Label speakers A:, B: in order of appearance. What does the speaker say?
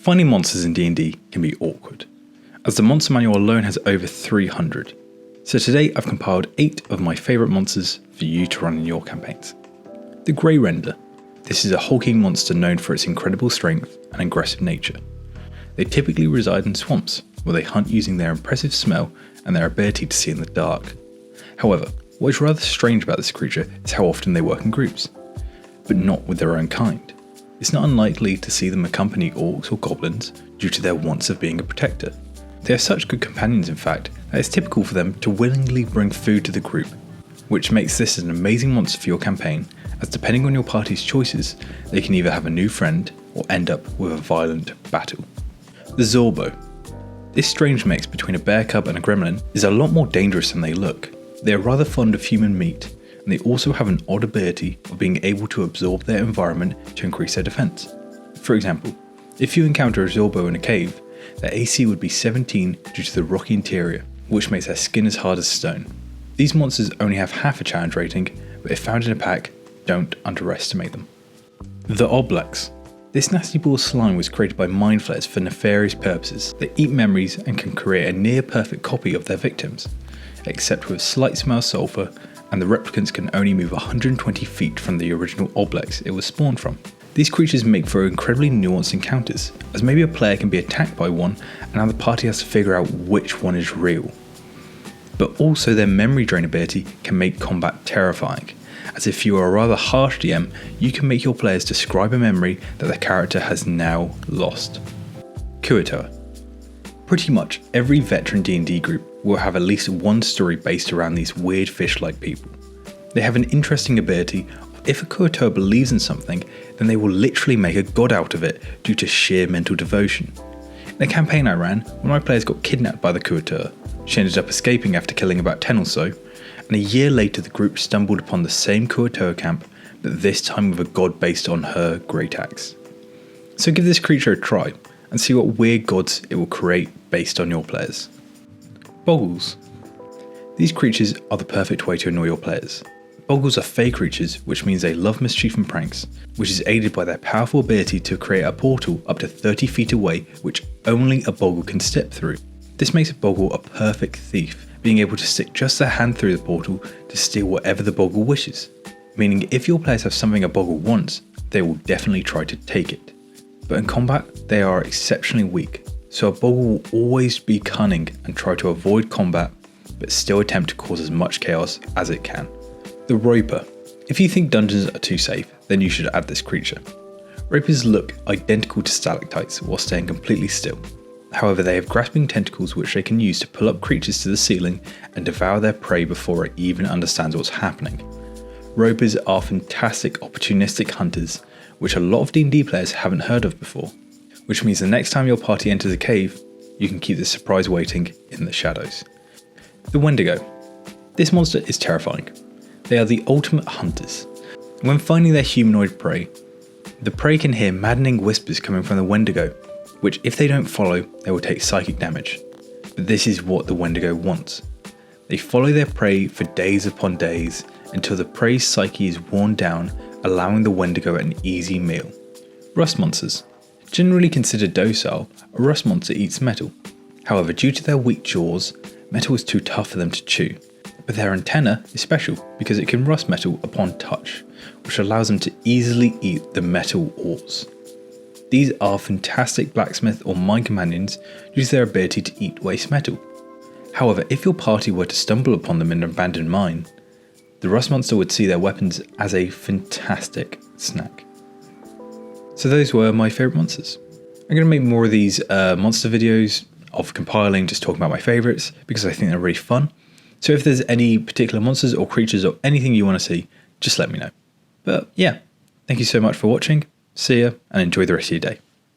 A: Finding monsters in D&D can be awkward, as the monster manual alone has over 300. So today I've compiled 8 of my favourite monsters for you to run in your campaigns. The Grey Render. This is a hulking monster known for its incredible strength and aggressive nature. They typically reside in swamps, where they hunt using their impressive smell and their ability to see in the dark. However, what is rather strange about this creature is how often they work in groups, but not with their own kind. It's not unlikely to see them accompany orcs or goblins due to their wants of being a protector. They are such good companions, in fact, that it's typical for them to willingly bring food to the group, which makes this an amazing monster for your campaign, as depending on your party's choices, they can either have a new friend or end up with a violent battle. The Zorbo. This strange mix between a bear cub and a gremlin is a lot more dangerous than they look. They are rather fond of human meat, and they also have an odd ability of being able to absorb their environment to increase their defense. For example, if you encounter a Zorbo in a cave, their AC would be 17 due to the rocky interior, which makes their skin as hard as stone. These monsters only have half a challenge rating, but if found in a pack, don't underestimate them. The Oblex. This nasty ball of slime was created by mind flayers for nefarious purposes. They eat memories and can create a near perfect copy of their victims, except with slight smell of sulfur, and the replicants can only move 120 feet from the original Oblex it was spawned from. These creatures make for incredibly nuanced encounters, as maybe a player can be attacked by one and now the party has to figure out which one is real. But also their memory drain ability can make combat terrifying, as if you are a rather harsh DM, you can make your players describe a memory that their character has now lost. Kuatoa. Pretty much every veteran D&D group will have at least one story based around these weird fish-like people. They have an interesting ability of if a Kuatoa believes in something, then they will literally make a god out of it due to sheer mental devotion. In a campaign I ran, one of my players got kidnapped by the Kuatoa. She ended up escaping after killing about 10 or so, and a year later the group stumbled upon the same Kuatoa camp, but this time with a god based on her great axe. So give this creature a try, and see what weird gods it will create based on your players. Boggles. These creatures are the perfect way to annoy your players. Boggles are fey creatures, which means they love mischief and pranks, which is aided by their powerful ability to create a portal up to 30 feet away which only a boggle can step through. This makes a boggle a perfect thief, being able to stick just their hand through the portal to steal whatever the boggle wishes, meaning if your players have something a boggle wants, they will definitely try to take it. But in combat, they are exceptionally weak, so a boggle will always be cunning and try to avoid combat, but still attempt to cause as much chaos as it can. The Roper. If you think dungeons are too safe, then you should add this creature. Ropers look identical to stalactites while staying completely still. However, they have grasping tentacles which they can use to pull up creatures to the ceiling and devour their prey before it even understands what's happening. Ropers are fantastic opportunistic hunters, which a lot of D&D players haven't heard of before, which means the next time your party enters a cave, you can keep the surprise waiting in the shadows. The Wendigo. This monster is terrifying. They are the ultimate hunters. When finding their humanoid prey, the prey can hear maddening whispers coming from the Wendigo, which if they don't follow, they will take psychic damage. But this is what the Wendigo wants. They follow their prey for days upon days until the prey's psyche is worn down, allowing the Wendigo an easy meal. Rust monsters. Generally considered docile, a rust monster eats metal. However, due to their weak jaws, metal is too tough for them to chew. But their antenna is special because it can rust metal upon touch, which allows them to easily eat the metal ores. These are fantastic blacksmith or mine companions due to their ability to eat waste metal. However, if your party were to stumble upon them in an abandoned mine, the rust monster would see their weapons as a fantastic snack. So those were my favourite monsters. I'm going to make more of these monster videos of compiling, just talking about my favourites, because I think they're really fun. So if there's any particular monsters or creatures or anything you want to see, just let me know. But yeah, thank you so much for watching. See ya and enjoy the rest of your day.